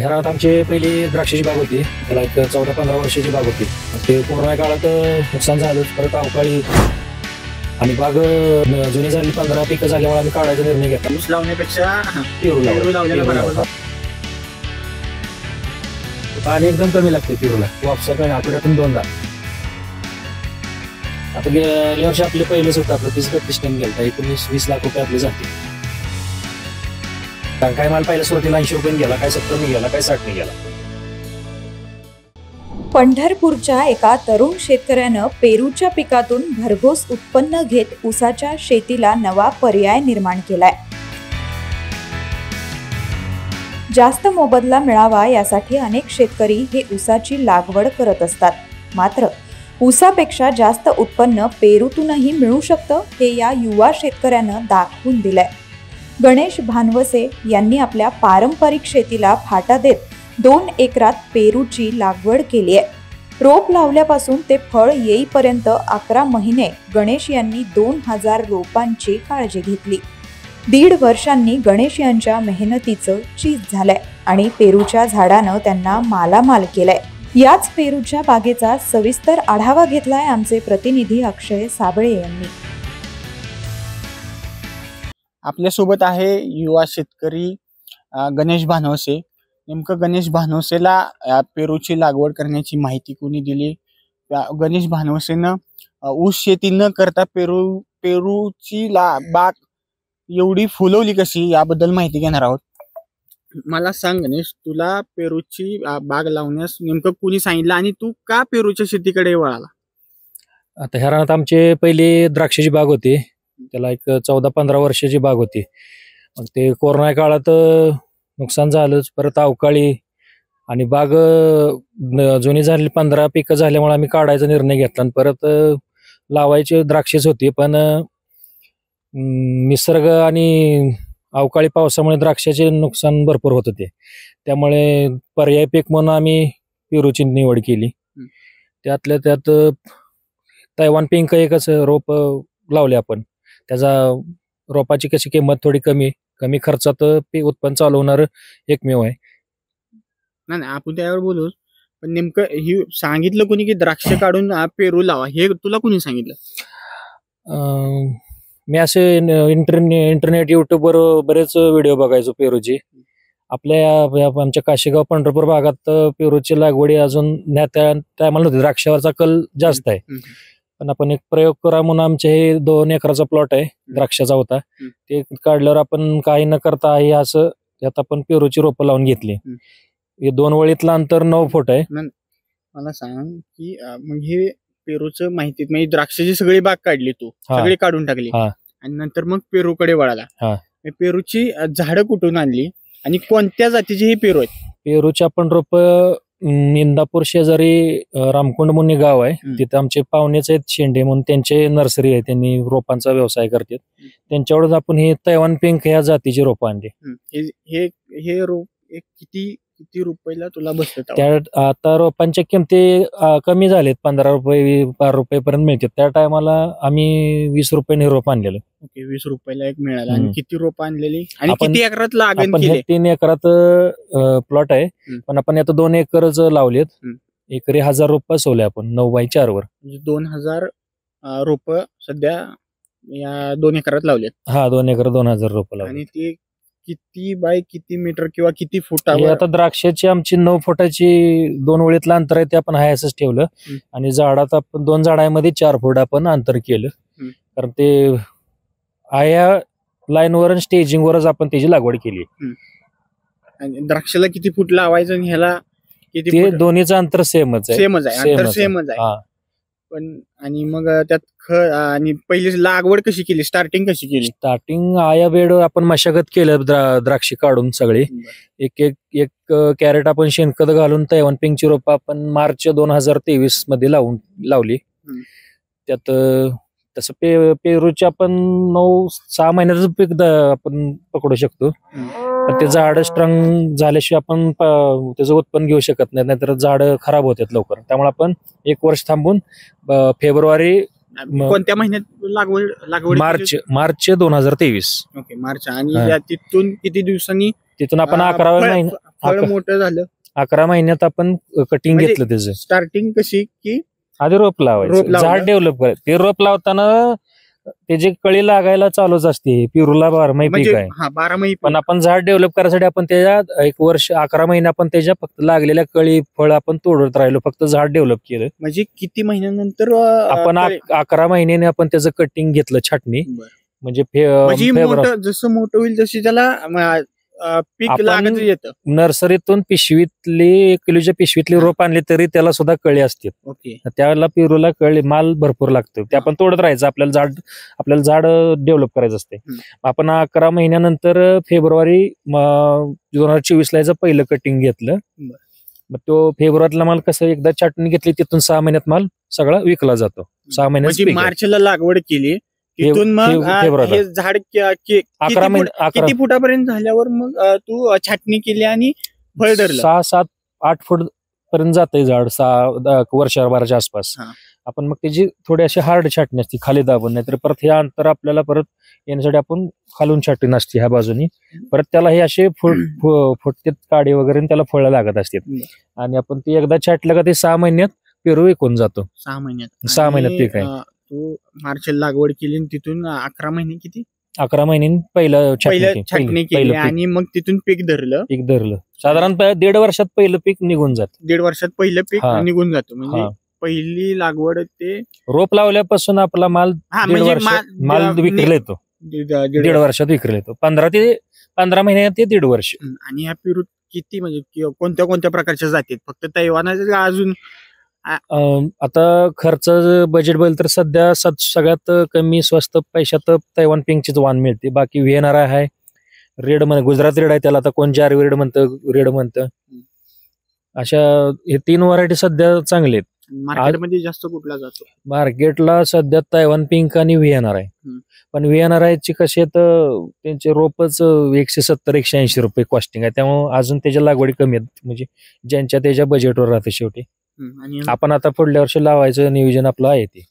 ह्या रानात आमची पहिली द्राक्षाची बाग होती, त्याला एक 14-15 वर्षाची बाग होती. ते कोरोना काळात नुकसान झालं, परत अवकाळी आणि बाग जुनी झाली, 15 पिकं झाल्यामुळे आम्ही काढायचा निर्णय घेतला. ऊस लावण्यापेक्षा पेरू लावलेला बरोबर. पाणी एकदम कमी लागते पेरूला, वापसा पण आठवड्यातून 2दा. आता गेल्या वर्षी आपले पहिलेच होतं, आपलं 30-32 टन गेलं, 19-20 लाख रुपये आपले जाते. काय माल पहिल्या सुरुवातीला 80 रुपये गेला, काय 70 गेला, काय 60 गेला. पंढरपूरच्या एका तरुण शेतकऱ्यानं पेरूच्या पिकातून भरघोस उत्पन्न घेत ऊसाच्या शेतीला नवा पर्याय निर्माण केलाय. जास्त मोबदला मिळावा यासाठी अनेक शेतकरी हे ऊसाची लागवड करत असतात. मात्र ऊसापेक्षा जास्त उत्पन्न पेरूतूनही मिळू शकतं हे या युवा शेतकऱ्यानं दाखवून दिलंय. गणेश भानवसे यांनी आपल्या पारंपरिक शेतीला फाटा देत 2 एकरात पेरूची लागवड केली आहे. रोप लावल्यापासून ते फळ येईपर्यंत 11 महिने गणेश यांनी 2000 रोपांची काळजी घेतली. 1.5 वर्षांनी गणेश यांच्या मेहनतीचं चीज झालंय आणि पेरूच्या झाडानं त्यांना मालामाल केलंय. याच पेरूच्या बागेचा सविस्तर आढावा घेतलाय आमचे प्रतिनिधी अक्षय साबळे यांनी. आपल्यासोबत आहे युवा शेतकरी गणेश भानवसे. नेमकं गणेश भानवसेला पेरूची लागवड करण्याची माहिती कोणी दिली? गणेश भानवसेनं ऊस शेती न करता पेरूची बाग एवढी फुलवली कशी, याबद्दल माहिती घेणार आहोत. मला सांग गणेश, तुला पेरूची बाग लावण्यास नेमकं कोणी सांगितलं आणि तू का पेरूच्या शेतीकडे वळाला? आता ह्या रानात आमची पहिली द्राक्षाची बाग होती, त्याला एक 14-15 वर्षाची बाग होती. मग ते कोरोना काळात नुकसान झालं, परत अवकाळी आणि बाग जुनी झाली, 15 पिकं झाल्यामुळे आम्ही काढायचा निर्णय घेतला. आणि परत लावायची द्राक्षेच होती, पण निसर्ग आणि अवकाळी पावसामुळे द्राक्षाचे नुकसान भरपूर होत होते. त्यामुळे पर्याय पीक म्हणून आम्ही पेरूची निवड केली. त्यातल्या त्यात तैवान पिंक एकच रोप लावले आपण. त्याचा रोपाची कशी किंमत थोडी कमी खर्चात उत्पन्न चालवणार एकमेव आहे. नाही, आपण त्यावर बोलू, पण नेमकं ही सांगितलं कोणी की द्राक्ष काढून पेरू लावा, हे तुला कोणी सांगितलं? मी असे इंटरनेट युट्यूबवर बरेच व्हिडिओ बघायचो पेरूची. आपल्या आमच्या काशीगाव पंढरपूर भागात पेरूची लागवडी अजून त्या टायमाला नव्हती, द्राक्षावरचा कल जास्त आहे. पण आपण एक प्रयोग करा म्हणून आमचे हे 2 एकराचा प्लॉट आहे, द्राक्षाचा होता. ते काढल्यावर आपण काही न करता हे असं त्यात आपण पेरूची रोपं लावून घेतली. हे 2 वळीतलं अंतर 9 फूट आहे. मला सांग की मग हे पेरूचं माहिती, म्हणजे द्राक्षाची सगळी बाग काढली, तू सगळी काढून टाकली आणि नंतर मग पेरूकडे वळाला. पेरूची झाडं कुठून आणली आणि कोणत्या जातीची ही पेरू आहेत? पेरूची आपण रोप इंदापूर शेजारी रामकुंड म्हणून गाव आहे, तिथे आमचे पाहुणेच आहेत शेंडे म्हणून, त्यांचे नर्सरी आहे, त्यांनी रोपांचा व्यवसाय करतात. त्यांच्यावरच आपण हे तैवान पिंक ह्या जातीची रोपं आणली. हे रोप किती रुपयाला तुला बसत? आता रोपांच्या किमती कमी झालेत, 15 रुपये 12 रुपये पर्यंत मिळतात. त्या टायमाला आम्ही 20 रुपयाने रोप आणलेलं. ओके, 20 रुपयाला एक मिळाला. आणि किती रोप आणलेली आणि किती एकरात लागण? 3 एकरात प्लॉट आहे, पण आपण आता 2 एकरच लावलेत. एकरी 1000 रोप बसवले आपण 9x4 वर. म्हणजे 2000 रोप सध्या या 2 एकरात लावलेत. 2 एकर 2000 रोप लावले. आणि ते किती बाय किती मीटर किंवा किती फूट? आता द्राक्षाची आमची 9 फुटाची 2 वळीतलं अंतर आहे, ते आपण हाय असंच ठेवलं. आणि झाडात आपण 2 झाडांमध्ये 4 फूट आपण अंतर केलं, कारण ते आया लाईनवर स्टेजिंग वरच आपण त्याची लागवड केली. द्राक्षाला किती फूट लावायचं आणि ह्याला किती? ते दोन्हीचं अंतर सेमच आहे. सेमच आहे. पण आणि मग त्यात आणि पहिली लागवड कशी केली, स्टार्टिंग कशी केली? स्टार्टिंग आया बेड आपण मशागत केलं, द्राक्षी काढून सगळी. एक कॅरेट आपण शेणखत घालून तैवान पिंकची रोपं आपण मार्च 2023 मध्ये लावली. त्यात तसं पेरूची आपण 9-6 महिन्याचं पीक आपण पकडू शकतो. पण ते झाड स्ट्रॉंग झाल्याशिवाय आपण त्याचं उत्पन्न घेऊ शकत नाही, नाहीतर झाड खराब होतात लवकर. त्यामुळे आपण 1 वर्ष थांबून फेब्रुवारी कोणत्या महिन्यात लागवड? मार्च 2023. ओके, मार्च. आणि तिथून किती दिवसांनी तिथून आपण 11 मोठं झालं 11 महिन्यात आपण कटिंग म्हणजे घेतलं त्याचं. स्टार्टिंग कशी की आधी रोप लावायचं, झाड डेव्हलप करायचं. ते रोप लावताना त्याची कळी लागायला चालूच असते. पेरूला 12 पीक आहे, 12 पण आपण झाड डेव्हलप करायसाठी आपण त्याच्या 1 वर्ष 11 महिने आपण त्याच्या फक्त लागलेल्या कळी फळ आपण तोडत राहिलो, फक्त झाड डेव्हलप केलं. म्हणजे किती महिन्यानंतर आपण 11 महिन्याने आपण त्याचं कटिंग घेतलं, छाटणी. म्हणजे जसं मोठं होईल तशी त्याला पीक लागत येतं. नर्सरीतून पिशवीतली 1 किलोच्या पिशवीतली रोप आणली तरी त्याला सुद्धा कळी असते. ओके, त्याला पेरूला कळी माल भरपूर लागतो. ते आपण तोडत राहायचं. आपल्याला झाड डेव्हलप करायचं असते. आपण 11 महिन्यानंतर फेब्रुवारी 2024 ला याचं पहिलं कटिंग घेतलं. मग तो फेब्रुवारीला माल कसं एकदा छाटणी घेतली तिथून 6 महिन्यात माल सगळा विकला जातो. 6 महिन्यात मार्चला लागवड केली, तिथून मग हे झाड किती फुटापर्यंत झाल्यावर मग तू छाटणी केली आणि फळ धरलं? 6, 7, 8 फूट पर्यंत जाते झाड, 6 वर्षभराच्या आसपास. आपण मग त्याची थोडी अशी हार्ड छाटणी असते, खाली दाबून. नाहीतर परत हे अंतर आपल्याला परत येण्यासाठी आपण खालून छाटणी असते ह्या बाजूनी. परत त्याला हे असे फुटते काडी वगैरे त्याला फळं लागत असतात. आणि आपण ते एकदा छाटलं का ते 6 महिन्यात पेरू विकून जातो. 6 महिन्यात 6 महिन्यात पीक आहे. तू मार्चला लागवड केली तिथून 11 महिने किती? 11 महिन्यांनी पहिलं छाटणी केली आणि मग तिथून पीक धरलं. साधारणतः 1.5 वर्षात पहिलं पीक निघून जात. 1.5 वर्षात पहिलं पीक निघून जातं. म्हणजे पहिली लागवड ते रोप लावल्यापासून आपला माल विक्रीला येतो. 1.5 वर्षात विक्रीला येतो. 15 महिन्यात ते 1.5 वर्ष. आणि ह्या पेरूत किती म्हणजे कोणत्या प्रकारच्या जाती? फक्त तैवानाचे अजून आता खर्च बजेट बघितलं तर सध्या सगळ्यात कमी स्वस्त पैशात तैवान पिंकचीच वाण मिळते. बाकी व्हिएनआर आहे, रेड मध्ये गुजरात रेड आहे, त्याला आता कोण जारवी रेड म्हणतं. अशा हे 3 व्हरायटी सध्या चांगले आहेत. मार्केटमध्ये जास्त कुठला जातो? मार्केटला सध्या तैवान पिंक आणि व्हिएनआर आहे. पण व्हिएनआर ची कशी आहे, त्यांचे रोपच 170-180 रुपये कॉस्टिंग आहे. त्यामुळे अजून त्याच्या लागवडी कमी आहेत. म्हणजे ज्यांच्या त्याच्या बजेटवर राहते शेवटी. आपण आता पुढल्या वर्षी लावायचं नियोजन आपलं आहे ते.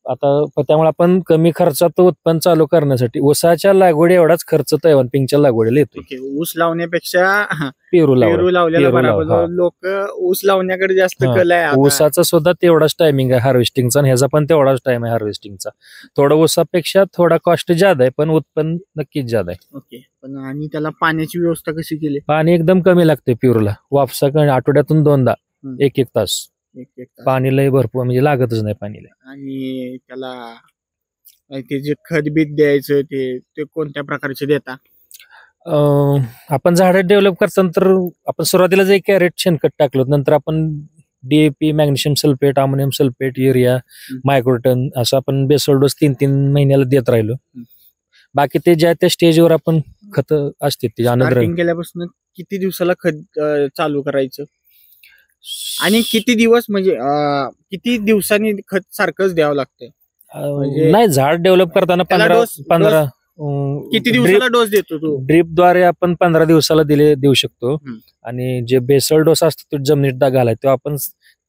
आता त्यामुळे आपण कमी खर्चात उत्पन्न चालू करण्यासाठी ऊसाच्या लागवडी एवढाच खर्च तैवान पिंकच्या लागवडीला येतो. ऊस लावण्यापेक्षा पेरू लावलेला लोक ऊस लावण्याकडे जास्त कल आहे. ऊसाचा सुद्धा तेवढाच टायमिंग आहे हार्वेस्टिंगचा, आणि ह्याचा पण तेवढाच टाइम आहे हार्वेस्टिंगचा. थोडा ऊसापेक्षा थोडा कॉस्ट जादा आहे, पण उत्पन्न नक्कीच जादा आहे. ओके, पण आणि त्याला पाण्याची व्यवस्था कशी केली? पाणी एकदम कमी लागते पेरूला. वापसा आठवड्यातून 2दा 1-1 तास पाणी लय भरपूर, म्हणजे लागतच नाही पाणीला. आणि त्याला ते जे खत बीत द्यायचं ते कोणत्या प्रकारचे देता? आपण झाड डेव्हलप करताना तर आपण सुरुवातीला जे कॅरेट शेणखत टाकलं, नंतर आपण DAP, magnesium sulphate, ammonium sulphate, urea, मायक्रोटन असं आपण बेसल डोस 3-3 महिन्याला देत राहिलो. बाकी ते ज्या त्या स्टेजवर आपण खत असते ते केल्यापासून किती दिवसाला खत चालू करायचं आणि किती दिवस, म्हणजे किती दिवसांनी खत सारखंच द्यावं लागतं? नाही, झाड डेव्हलप करताना 15 किती दिवसाला डोस देतो तू? ड्रीपद्वारे आपण 15 दिवसाला देऊ शकतो. आणि जे बेसल डोस असतो तो जमिनीत घालाय तो आपण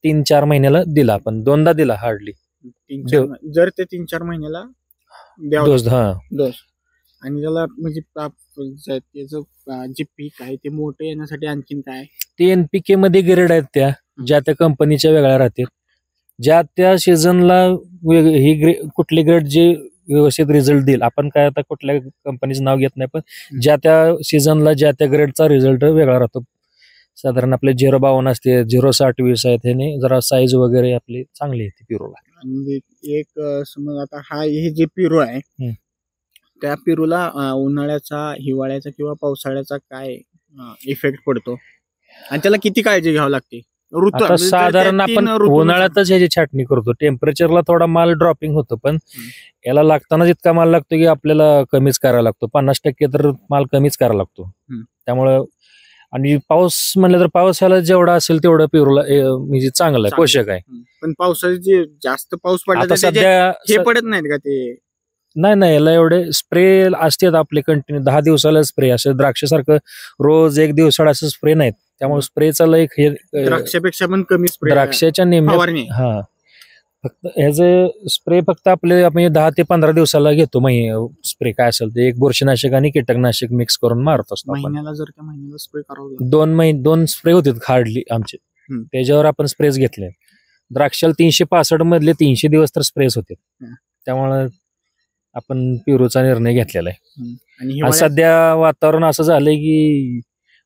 3-4 महिन्याला दिला. आपण 2दा दिला हार्डली. जर ते 3-4 महिन्याला डोस आणि त्याला म्हणजे त्याचं जे पीक आहे ते मोठं येण्यासाठी आणखीन काय? ते NPK मध्ये ग्रेड आहेत, त्या ज्या त्या कंपनीच्या वेगळ्या राहतात. ज्या त्या सीझनला ही कुठली ग्रेड जे व्यवस्थित रिझल्ट देईल. आपण काय आता कुठल्या कंपनीचं नाव घेत नाही, पण ज्या त्या सीझनला ज्या त्या ग्रेडचा रिझल्ट वेगळा राहतो. साधारण आपले 052 असते, 060-20 आहेत. ह्याने जरा साईज वगैरे आपली चांगली येते पेरूला. आणि एक समज आता हे जे पेरू आहे त्या पेरूला उन्हाळ्याचा, हिवाळ्याचा किंवा पावसाळ्याचा काय इफेक्ट पडतो आणि त्याला किती काळजी घ्यावी लागते? ऋतू साधारण आपण उन्हाळ्यातच ह्याची छाटणी करतो. टेम्परेचरला थोडा माल ड्रॉपिंग होतो, पण याला लागताना इतका माल लागतो की आपल्याला कमीच करायला लागतो. 50% तर माल कमीच करायला लागतो. त्यामुळं आणि पाऊस म्हणलं तर पावसाला जेवढा असेल तेवढं पेरूला म्हणजे चांगलं आहे, पोषक आहे. पण पावसाचे जास्त पाऊस पडला सध्या हे पडत नाहीत का ते? नाही, याला एवढे स्प्रे असतात आपले कंटिन्यू 10 दिवसाला स्प्रे. असं द्राक्षासारखं रोज 1 दिवसाला असं स्प्रे नाहीत. त्यामुळे स्प्रेचा एक द्राक्षापेक्षा पण कमी स्प्रे, द्राक्षाच्या निम्म्या फक्त ह्याचं स्प्रे फक्त आपले आपण 10 ते 15 दिवसाला घेतो. स्प्रे काय असेल ते एक बुरशीनाशक आणि कीटकनाशक मिक्स करून मारत असतो आपण. महिन्याला जर त्या महिन्याला स्प्रे करावं लागतं. 2 स्प्रे होते हार्डली आमचे. त्याच्यावर आपण स्प्रेस घेतले. द्राक्षाला 365 मधले 300 दिवस तर स्प्रेस होते. त्यामुळे आपण पेरूचा निर्णय घेतलेला आहे. आणि सध्या वातावरण असं झालंय की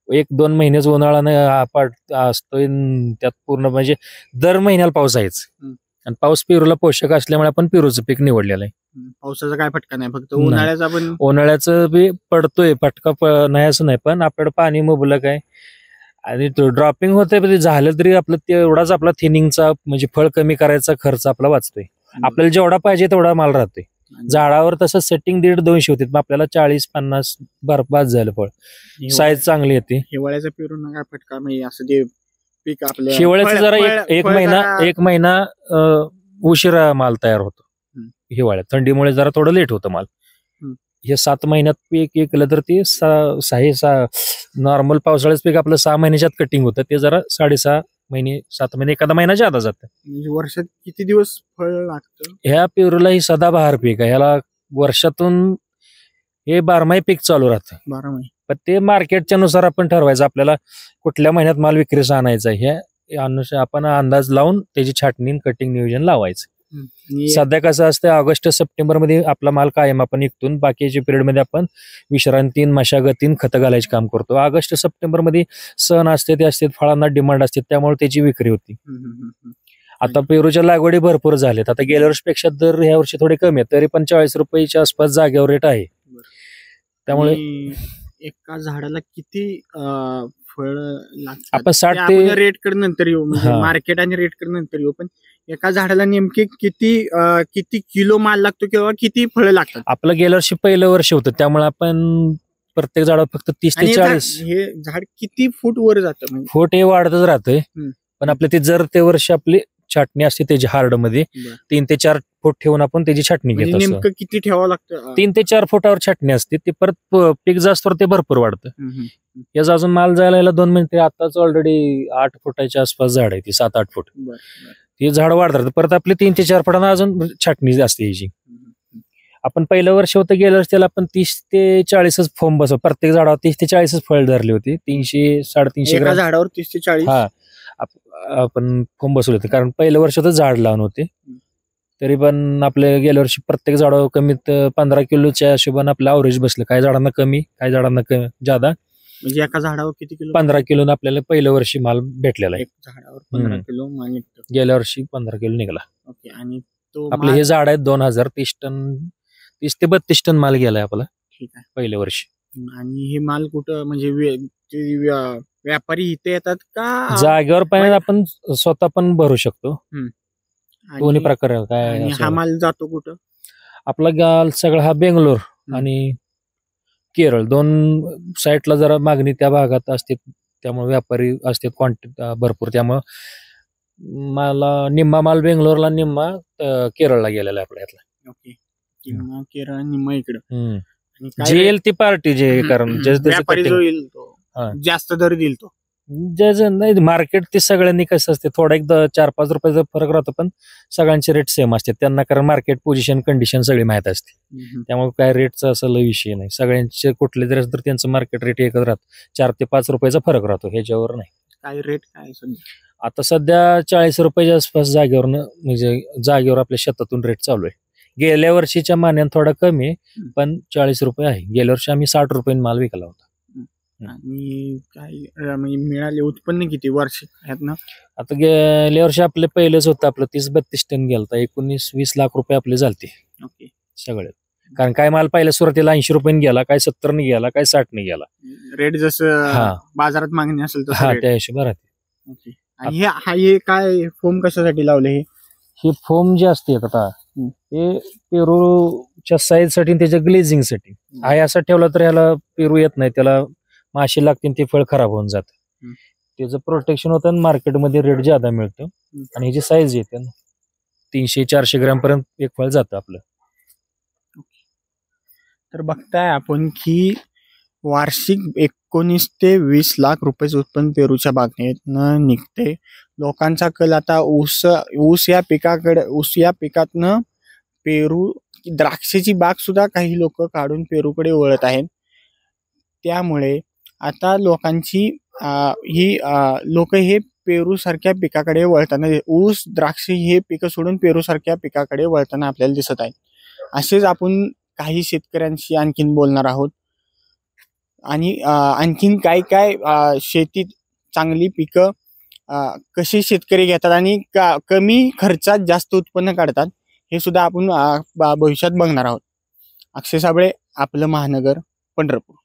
1-2 महिनेच उन्हाळा असतोय, त्यात पूर्ण म्हणजे दर महिन्याला पाऊस आहेच. आणि पाऊस पेरूला पोषक असल्यामुळे आपण पेरूचं पीक निवडलेलं आहे. पावसाचा काय फटका नाही, फक्त उन्हाळ्याचा पण उन्हाळ्याचं बी पडतोय फटका नाही असं नाही, पण आपल्याकडे पाणी मुबलक आहे आणि ड्रॉपिंग होतंय. झालं तरी आपलं तेवढाच आपला थिनिंगचा म्हणजे फळ कमी करायचा खर्च आपला वाचतोय. आपल्याला जेवढा पाहिजे तेवढा माल राहतोय. झाडावर तसं सेटिंग 150-200 होते, आपल्याला 40-50 बरबाद झालं फळ. साईज चांगली येते. हिवाळ्याचा पेरून काय फटका म्हणजे असं ते पीक आपल्या हिवाळ्याचं जरा एक महिना उशिरा माल तयार होतो. हिवाळ्यात थंडीमुळे जरा थोडं लेट होतं माल. हे 7 महिन्यात पीक केलं तर ते 6 नॉर्मल पावसाळ्याचं पीक आपलं 6 महिन्याच्यात कटिंग होतं, ते जरा 6.5 महिने 7 महिने एखादा महिना जादा जातं. म्हणजे वर्षात किती दिवस फळ लागतं? ह्या पेरूला ही सदाबहार पीक आहे. ह्याला वर्षातून हे 12 पीक चालू राहतं. 12 पण ते मार्केटच्या नुसार आपण ठरवायचं आपल्याला कुठल्या महिन्यात माल विक्रीस आणायचा आहे. हे अनुसार आपण अंदाज लावून त्याची छाटणी कटिंग नियोजन लावायचं. सध्या कसं असतं, ऑगस्ट-सप्टेंबर मध्ये आपला माल कायम आपण विकतून, बाकीच्या पिरियड मध्ये आपण विश्रांतीन मशागतीन खतं घालायचे काम करतो. ऑगस्ट-सप्टेंबर मध्ये सण असते, ते असते, फळांना डिमांड असते, त्यामुळे त्याची विक्री होती. आता पेरूच्या लागवडी भरपूर झाल्यात. आता गेल्या वर्षीपेक्षा दर ह्या वर्षी थोडे कमी आहेत, तरी पण 40 रुपयाच्या आसपास जागेवर रेट आहे. त्यामुळे एका झाडाला किती फळ लागतात? आपण 60 ते रेट कडे नंतर येऊ, मार्केट आणि रेट कडे नंतर येऊ, पण एका झाडाला नेमके किती किलो माल लागतो किंवा किती फळ लागतात? आपलं गेल्या वर्षी पहिलं वर्ष होतं, त्यामुळे आपण प्रत्येक झाडावर फक्त 30 ते 40. हे झाड किती फूट वर जातं? फूट हे वाढतच राहतंय, पण आपले ते जर ते वर्ष आपली छाटणी असते त्याची हार्ड मध्ये 3 ते 4 फूट ठेवून आपण त्याची छाटणी घेतो. नेमकं किती ठेवावं लागतं? 3 ते 4 फुटावर छाटणी असते. ते परत पीक जास्त ते भरपूर वाढतं. याचा अजून माल जायला 2 महिने. आताच ऑलरेडी 8 फुटाच्या आसपास झाड आहे, ती 7-8 फूट. ते झाड वाढतात, परत आपली 3 ते 4 फुटांना अजून छाटणी असते याची. आपण पहिलं वर्ष होतं गेल्या वर्षी त्याला आपण 30 ते 40 फोम बसव, प्रत्येक झाडावर 30 ते 40 फळ धरले होते. 300-350 ग्राम झाडावर 30 ते 40 आपण फोम बसवले होते, कारण पहिलं वर्ष तर झाड लावून होते. तरी पण आपल्या गेल्या वर्षी प्रत्येक झाडावर कमीत 15 किलोच्या हिशोबाने आपलं अवरेज बसलं. काही झाडांना कमी, काही झाडांना जादा. म्हणजे एका झाडावर किती किलो? 15 किलो आपल्याला पहिल्या वर्षी माल भेटलेला आहे. झाडावर 15 किलो माल निघतो. गेल्या वर्षी 15 किलो निघाला. ओके. आणि तो आपले हे झाड आहेत 2030 टन, 30 ते 32 टन माल गेलाय आपला. ठीक आहे. पहिल्या वर्षी. आणि हे माल कुठं म्हणजे व्यापारी इथे येतात का? जागेवर पाहिजे आपण स्वतः पण भरू शकतो. दोन्ही प्रकार काय. हा माल जातो कुठं? आपला गाल सगळा हा बेंगलोर आणि केरळ 2 साईडला जरा मागणी त्या भागात असते, त्यामुळे व्यापारी असते क्वांटिटी भरपूर. त्यामुळे मला निम्मा माल बेंगलोरला, निम्मा केरळला गेलेला आहे आपल्या. ओके. निम्मा केरळ, निम्मा इकडं. जे येईल ती पार्टी जे, कारण व्यापारी जो येईल तो जास्त दर देईल तो. नाही, मार्केट ते सगळ्यांनी कसं असते, थोडा एक 4-5 रुपयाचा फरक राहतो, पण सगळ्यांचे रेट सेम असते त्यांना, कारण मार्केट पोझिशन कंडिशन सगळी माहित असते. त्यामुळे काय रेटचा असा विषय नाही. सगळ्यांचे कुठले जरी तर त्यांचं मार्केट रेट एकच राहतो. 4 ते 5 रुपयाचा फरक राहतो, ह्याच्यावर नाही. काय रेट काय सध्या? आता सध्या 40 रुपयाच्या आसपास जागेवर, म्हणजे जागेवर आपल्या शेतातून रेट चालू आहे. गेल्या वर्षीच्या मान्यान थोडा कमी आहे, पण 40 रुपये आहे. गेल्या वर्षी आम्ही 60 रुपये माल विकला होता. आणि काय मिळाले उत्पन्न किती वर्ष ना? आता गेल्या वर्षी आपले पहिलेच होतं, आपलं 30-32 टन गेलता. 19-20 लाख रुपये आपले झालते. ओके. सगळे. कारण काय माल पहिल्या सुरुवातीला 80 रुपये गेला, काय 70 ने गेला, काय 60 ने गेला. रेट जसं बाजारात मागणी असेल तसं त्या हिशोबात राहते. ओके. आणि हे काय फोम कशासाठी लावले? हे फोम जे असते आता हे पेरूच्या साईज साठी, त्याच्या ग्लेझिंग साठी आहे. असं ठेवलं तर ह्याला पेरू येत नाही, त्याला माशी लागतील, ते फळ खराब होऊन जातं. त्याचं प्रोटेक्शन होतं आणि मार्केटमध्ये रेट ज्यादा मिळतं. आणि ह्याची साईज येते ना 300-400 ग्रॅम पर्यंत एक फळ जातं आपलं. तर बघताय आपण की वार्षिक 19 ते 20 लाख रुपये उत्पन्न पेरूच्या बागेतनं निघते. लोकांचा कल आता ऊस या पिकातनं पेरू, द्राक्षाची बाग सुद्धा काही लोक काढून पेरूकडे वळत आहेत. त्यामुळे आता लोकांची लोक हे पेरू सारख्या पिकाकडे वळताना, ऊस द्राक्ष हे पिकं सोडून पेरू सारख्या पिकाकडे वळताना आपल्याला दिसत आहेत. असेच आपण काही शेतकऱ्यांशी आणखीन बोलणार आहोत आणि आणखीन काय शेतीत चांगली पिकं कशी शेतकरी घेतात आणि कमी खर्चात जास्त उत्पन्न काढतात हे सुद्धा आपण भविष्यात बघणार आहोत. अक्षय साबळे, आपलं महानगर, पंढरपूर.